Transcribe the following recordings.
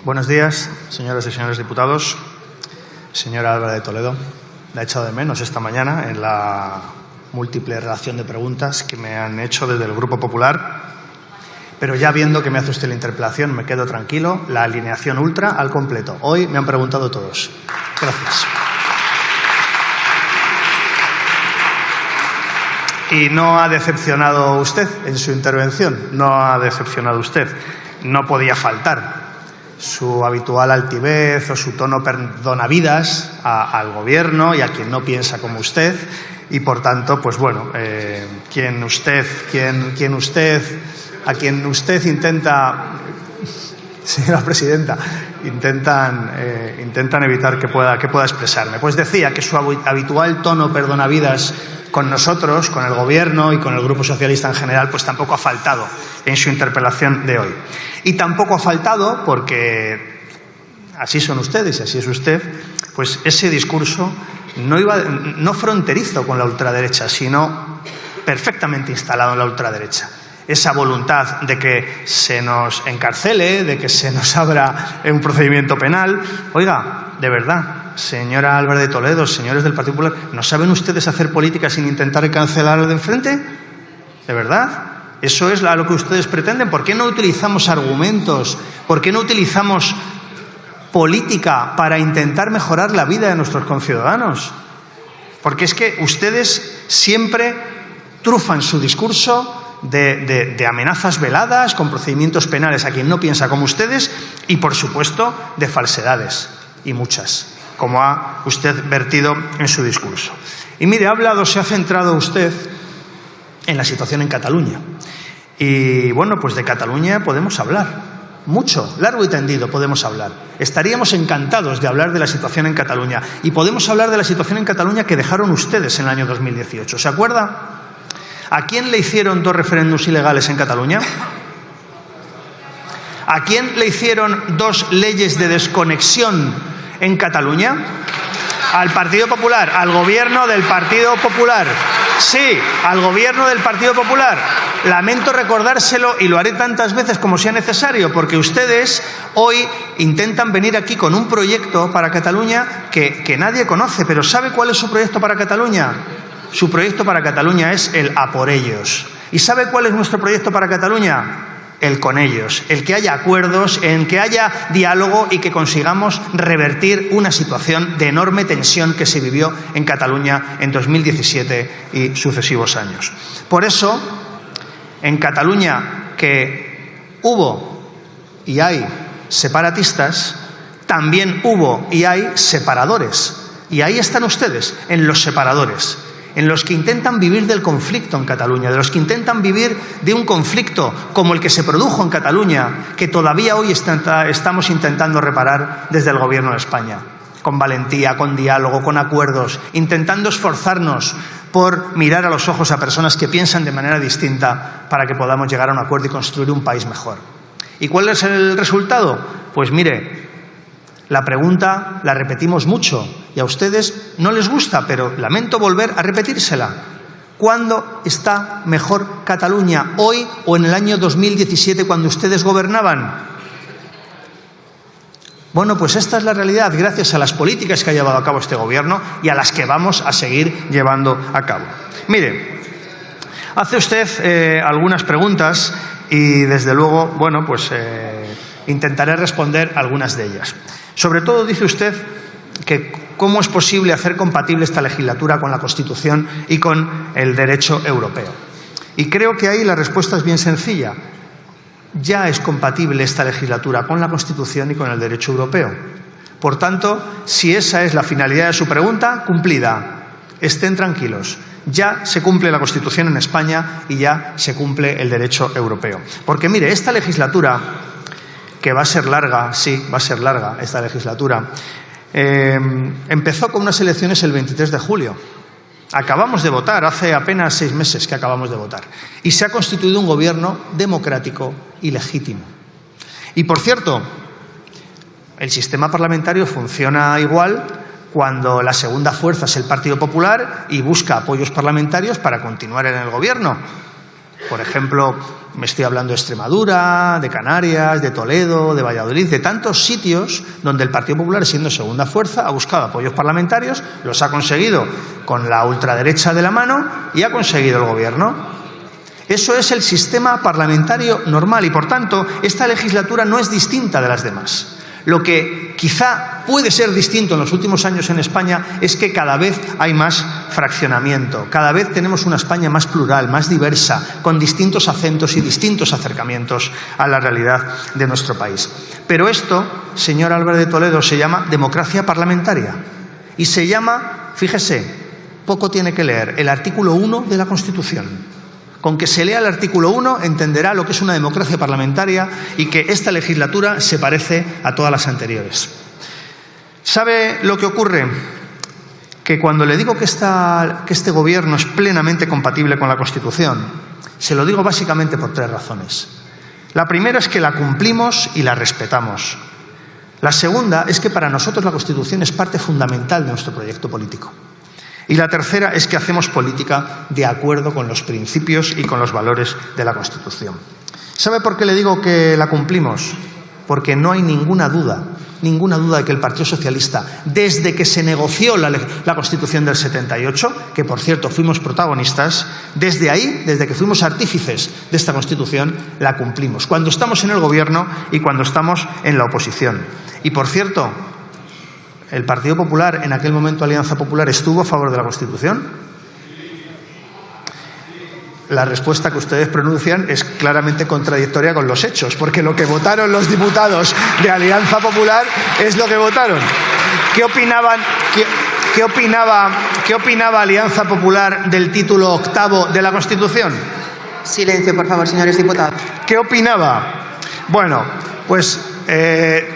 Buenos días, señoras y señores diputados. Señora Álvarez de Toledo, la he echado de menos esta mañana en la múltiple relación de preguntas que me han hecho desde el Grupo Popular, pero ya viendo que me hace usted la interpelación, me quedo tranquilo, la alineación ultra al completo. Hoy me han preguntado todos. Gracias. Y no ha decepcionado usted en su intervención, no ha decepcionado usted. No podía faltar su habitual altivez o su tono perdonavidas al Gobierno y a quien no piensa como usted. Y, por tanto, pues bueno, a quien usted intenta, señora presidenta, intentan evitar que pueda expresarme. Pues decía que su habitual tono perdonavidas con nosotros, con el Gobierno y con el Grupo Socialista en general, pues tampoco ha faltado en su interpelación de hoy. Y tampoco ha faltado porque así son ustedes y así es usted, pues ese discurso no fronterizo con la ultraderecha, sino perfectamente instalado en la ultraderecha. Esa voluntad de que se nos encarcele, de que se nos abra un procedimiento penal. Oiga, de verdad, señora Álvarez de Toledo, señores del Partido Popular, ¿no saben ustedes hacer política sin intentar cancelar al de enfrente? ¿De verdad? ¿Eso es lo que ustedes pretenden? ¿Por qué no utilizamos argumentos? ¿Por qué no utilizamos política para intentar mejorar la vida de nuestros conciudadanos? Porque es que ustedes siempre trufan su discurso de amenazas veladas, con procedimientos penales a quien no piensa como ustedes y, por supuesto, de falsedades, y muchas, como ha usted vertido en su discurso. Y mire, se ha centrado usted en la situación en Cataluña. Y bueno, pues de Cataluña podemos hablar mucho, largo y tendido podemos hablar. Estaríamos encantados de hablar de la situación en Cataluña. Y podemos hablar de la situación en Cataluña que dejaron ustedes en el año 2018. ¿Se acuerda? ¿A quién le hicieron 2 referéndums ilegales en Cataluña? ¿A quién le hicieron 2 leyes de desconexión en Cataluña? Al Partido Popular, al Gobierno del Partido Popular. Sí, al Gobierno del Partido Popular. Lamento recordárselo y lo haré tantas veces como sea necesario, porque ustedes hoy intentan venir aquí con un proyecto para Cataluña que nadie conoce. Pero ¿sabe cuál es su proyecto para Cataluña? Su proyecto para Cataluña es el a por ellos. ¿Y sabe cuál es nuestro proyecto para Cataluña? El con ellos, el que haya acuerdos, en que haya diálogo y que consigamos revertir una situación de enorme tensión que se vivió en Cataluña en 2017 y sucesivos años. Por eso, en Cataluña, que hubo y hay separatistas, también hubo y hay separadores. Y ahí están ustedes, en los separadores, en los que intentan vivir del conflicto en Cataluña, de los que intentan vivir de un conflicto como el que se produjo en Cataluña, que todavía hoy estamos intentando reparar desde el Gobierno de España, con valentía, con diálogo, con acuerdos, intentando esforzarnos por mirar a los ojos a personas que piensan de manera distinta para que podamos llegar a un acuerdo y construir un país mejor. ¿Y cuál es el resultado? Pues mire, la pregunta la repetimos mucho y a ustedes no les gusta, pero lamento volver a repetírsela. ¿Cuándo está mejor Cataluña? ¿Hoy o en el año 2017 cuando ustedes gobernaban? Bueno, pues esta es la realidad gracias a las políticas que ha llevado a cabo este Gobierno y a las que vamos a seguir llevando a cabo. Mire, hace usted algunas preguntas y desde luego, bueno, pues intentaré responder algunas de ellas. Sobre todo dice usted que cómo es posible hacer compatible esta legislatura con la Constitución y con el derecho europeo. Y creo que ahí la respuesta es bien sencilla. Ya es compatible esta legislatura con la Constitución y con el derecho europeo. Por tanto, si esa es la finalidad de su pregunta, cumplida. Estén tranquilos. Ya se cumple la Constitución en España y ya se cumple el derecho europeo. Porque mire, esta legislatura, que va a ser larga, sí, va a ser larga esta legislatura, empezó con unas elecciones el 23 de julio. Acabamos de votar, hace apenas 6 meses que acabamos de votar. Y se ha constituido un gobierno democrático y legítimo. Y, por cierto, el sistema parlamentario funciona igual cuando la segunda fuerza es el Partido Popular y busca apoyos parlamentarios para continuar en el gobierno. Por ejemplo, me estoy hablando de Extremadura, de Canarias, de Toledo, de Valladolid, de tantos sitios donde el Partido Popular, siendo segunda fuerza, ha buscado apoyos parlamentarios, los ha conseguido con la ultraderecha de la mano y ha conseguido el gobierno. Eso es el sistema parlamentario normal y, por tanto, esta legislatura no es distinta de las demás. Lo que quizá puede ser distinto en los últimos años en España es que cada vez hay más fraccionamiento, cada vez tenemos una España más plural, más diversa, con distintos acentos y distintos acercamientos a la realidad de nuestro país. Pero esto, señor Álvarez de Toledo, se llama democracia parlamentaria y se llama, fíjese, poco tiene que leer, el artículo 1 de la Constitución. Con que se lea el artículo 1 entenderá lo que es una democracia parlamentaria y que esta legislatura se parece a todas las anteriores. ¿Sabe lo que ocurre? Que cuando le digo que este gobierno es plenamente compatible con la Constitución, se lo digo básicamente por 3 razones. La primera es que la cumplimos y la respetamos. La segunda es que para nosotros la Constitución es parte fundamental de nuestro proyecto político. Y la tercera es que hacemos política de acuerdo con los principios y con los valores de la Constitución. ¿Sabe por qué le digo que la cumplimos? Porque no hay ninguna duda de que el Partido Socialista, desde que se negoció la Constitución del 78, que por cierto fuimos protagonistas, desde ahí, desde que fuimos artífices de esta Constitución, la cumplimos. Cuando estamos en el Gobierno y cuando estamos en la oposición. Y por cierto, ¿el Partido Popular, en aquel momento Alianza Popular, estuvo a favor de la Constitución? La respuesta que ustedes pronuncian es claramente contradictoria con los hechos, porque lo que votaron los diputados de Alianza Popular es lo que votaron. ¿Qué opinaba Alianza Popular del título 8º de la Constitución? Silencio, por favor, señores diputados. ¿Qué opinaba? Bueno, pues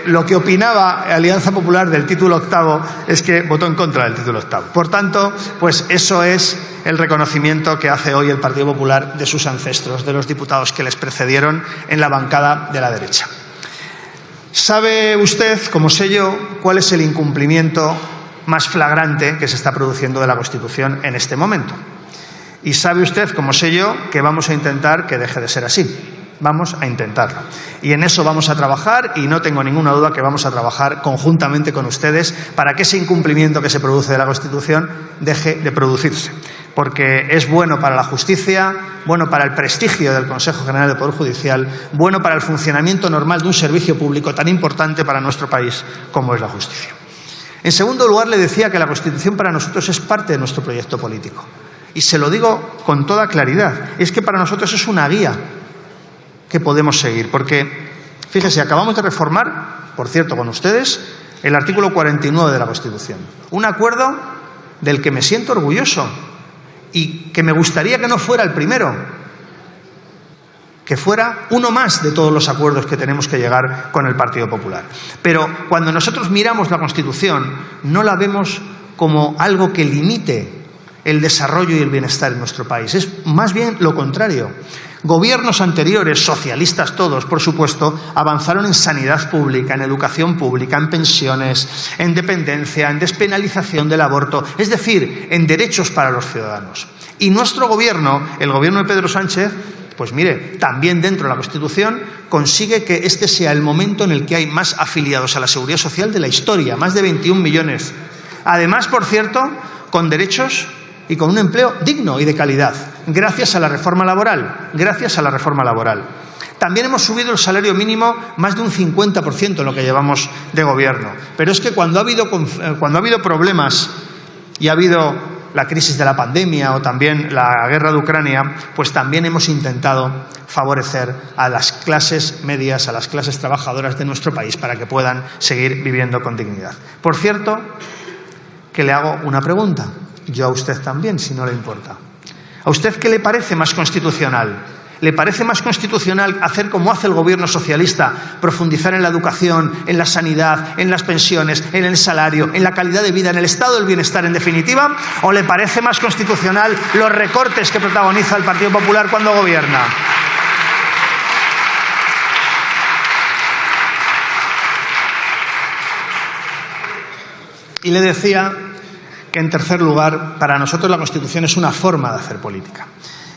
lo que opinaba Alianza Popular del título 8º es que votó en contra del título 8º. Por tanto, pues eso es el reconocimiento que hace hoy el Partido Popular de sus ancestros, de los diputados que les precedieron en la bancada de la derecha. ¿Sabe usted, como sé yo, cuál es el incumplimiento más flagrante que se está produciendo de la Constitución en este momento? Y sabe usted, como sé yo, que vamos a intentar que deje de ser así. Vamos a intentarlo. Y en eso vamos a trabajar y no tengo ninguna duda que vamos a trabajar conjuntamente con ustedes para que ese incumplimiento que se produce de la Constitución deje de producirse. Porque es bueno para la justicia, bueno para el prestigio del Consejo General del Poder Judicial, bueno para el funcionamiento normal de un servicio público tan importante para nuestro país como es la justicia. En segundo lugar, le decía que la Constitución para nosotros es parte de nuestro proyecto político. Y se lo digo con toda claridad. Es que para nosotros es una guía que podemos seguir, porque, fíjese, acabamos de reformar, por cierto, con ustedes, el artículo 49 de la Constitución. Un acuerdo del que me siento orgulloso y que me gustaría que no fuera el primero, que fuera uno más de todos los acuerdos que tenemos que llegar con el Partido Popular. Pero cuando nosotros miramos la Constitución, no la vemos como algo que limite el desarrollo y el bienestar en nuestro país. Es más bien lo contrario. Gobiernos anteriores, socialistas todos, por supuesto, avanzaron en sanidad pública, en educación pública, en pensiones, en dependencia, en despenalización del aborto, es decir, en derechos para los ciudadanos. Y nuestro gobierno, el gobierno de Pedro Sánchez, pues mire, también dentro de la Constitución consigue que este sea el momento en el que hay más afiliados a la Seguridad Social de la historia, más de 21 millones. Además, por cierto, con derechos y con un empleo digno y de calidad, gracias a la reforma laboral, También hemos subido el salario mínimo más de un 50% en lo que llevamos de gobierno. Pero es que cuando ha habido problemas y ha habido la crisis de la pandemia o también la guerra de Ucrania, pues también hemos intentado favorecer a las clases medias, a las clases trabajadoras de nuestro país para que puedan seguir viviendo con dignidad. Por cierto, que le hago una pregunta. Yo a usted también, si no le importa. ¿A usted qué le parece más constitucional? ¿Le parece más constitucional hacer como hace el gobierno socialista, profundizar en la educación, en la sanidad, en las pensiones, en el salario, en la calidad de vida, en el estado del bienestar en definitiva? ¿O le parece más constitucional los recortes que protagoniza el Partido Popular cuando gobierna? Y le decía que, en tercer lugar, para nosotros la Constitución es una forma de hacer política.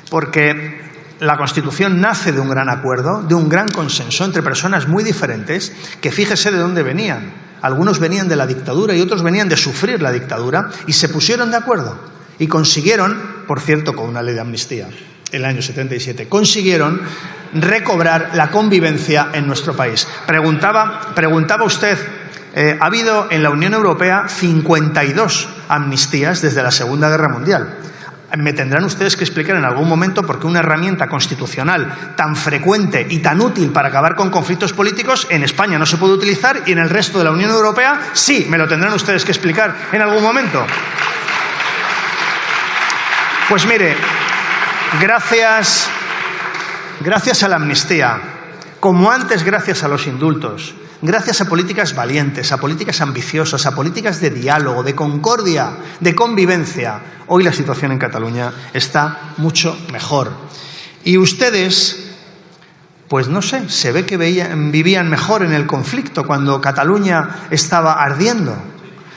Porque la Constitución nace de un gran acuerdo, de un gran consenso entre personas muy diferentes, que fíjese de dónde venían. Algunos venían de la dictadura y otros venían de sufrir la dictadura y se pusieron de acuerdo y consiguieron, por cierto, con una ley de amnistía, el año 77, consiguieron recobrar la convivencia en nuestro país. Preguntaba usted, ha habido en la Unión Europea 52 amnistías desde la Segunda Guerra Mundial. Me tendrán ustedes que explicar en algún momento por qué una herramienta constitucional tan frecuente y tan útil para acabar con conflictos políticos en España no se puede utilizar y en el resto de la Unión Europea sí. Me lo tendrán ustedes que explicar en algún momento. Pues mire, gracias a la amnistía, como antes gracias a los indultos, gracias a políticas valientes, a políticas ambiciosas, a políticas de diálogo, de concordia, de convivencia, hoy la situación en Cataluña está mucho mejor. Y ustedes, pues no sé, se ve que vivían mejor en el conflicto cuando Cataluña estaba ardiendo.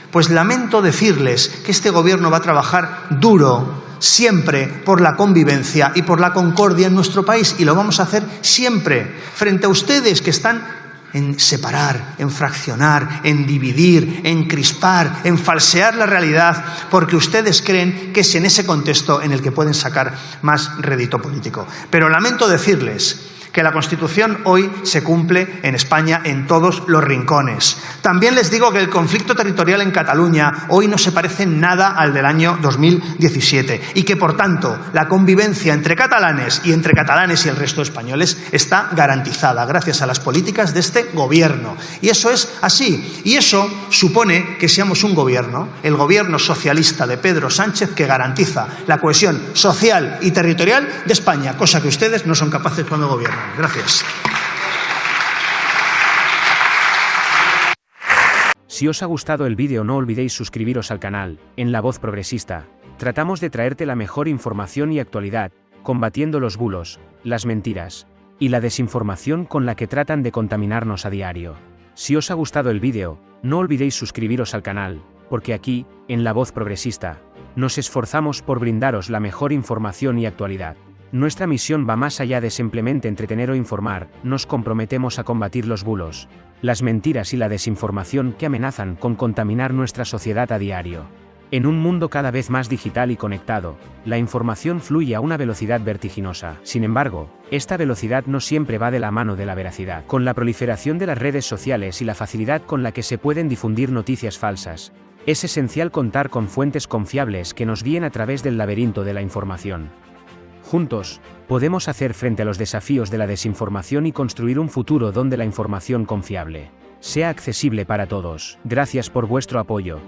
Pues lamento decirles que este gobierno va a trabajar duro siempre por la convivencia y por la concordia en nuestro país, y lo vamos a hacer siempre frente a ustedes que están en separar, en fraccionar, en dividir, en crispar, en falsear la realidad, porque ustedes creen que es en ese contexto en el que pueden sacar más rédito político. Pero lamento decirles que la Constitución hoy se cumple en España en todos los rincones. También les digo que el conflicto territorial en Cataluña hoy no se parece en nada al del año 2017 y que, por tanto, la convivencia entre catalanes y el resto de españoles está garantizada gracias a las políticas de este gobierno. Y eso es así. Y eso supone que seamos un gobierno, el gobierno socialista de Pedro Sánchez, que garantiza la cohesión social y territorial de España, cosa que ustedes no son capaces cuando gobiernan. Gracias. Si os ha gustado el vídeo, no olvidéis suscribiros al canal. En La Voz Progresista tratamos de traerte la mejor información y actualidad, combatiendo los bulos, las mentiras y la desinformación con la que tratan de contaminarnos a diario. Si os ha gustado el vídeo, no olvidéis suscribiros al canal, porque aquí, en La Voz Progresista, nos esforzamos por brindaros la mejor información y actualidad. Nuestra misión va más allá de simplemente entretener o informar, nos comprometemos a combatir los bulos, las mentiras y la desinformación que amenazan con contaminar nuestra sociedad a diario. En un mundo cada vez más digital y conectado, la información fluye a una velocidad vertiginosa. Sin embargo, esta velocidad no siempre va de la mano de la veracidad. Con la proliferación de las redes sociales y la facilidad con la que se pueden difundir noticias falsas, es esencial contar con fuentes confiables que nos guíen a través del laberinto de la información. Juntos, podemos hacer frente a los desafíos de la desinformación y construir un futuro donde la información confiable sea accesible para todos. Gracias por vuestro apoyo.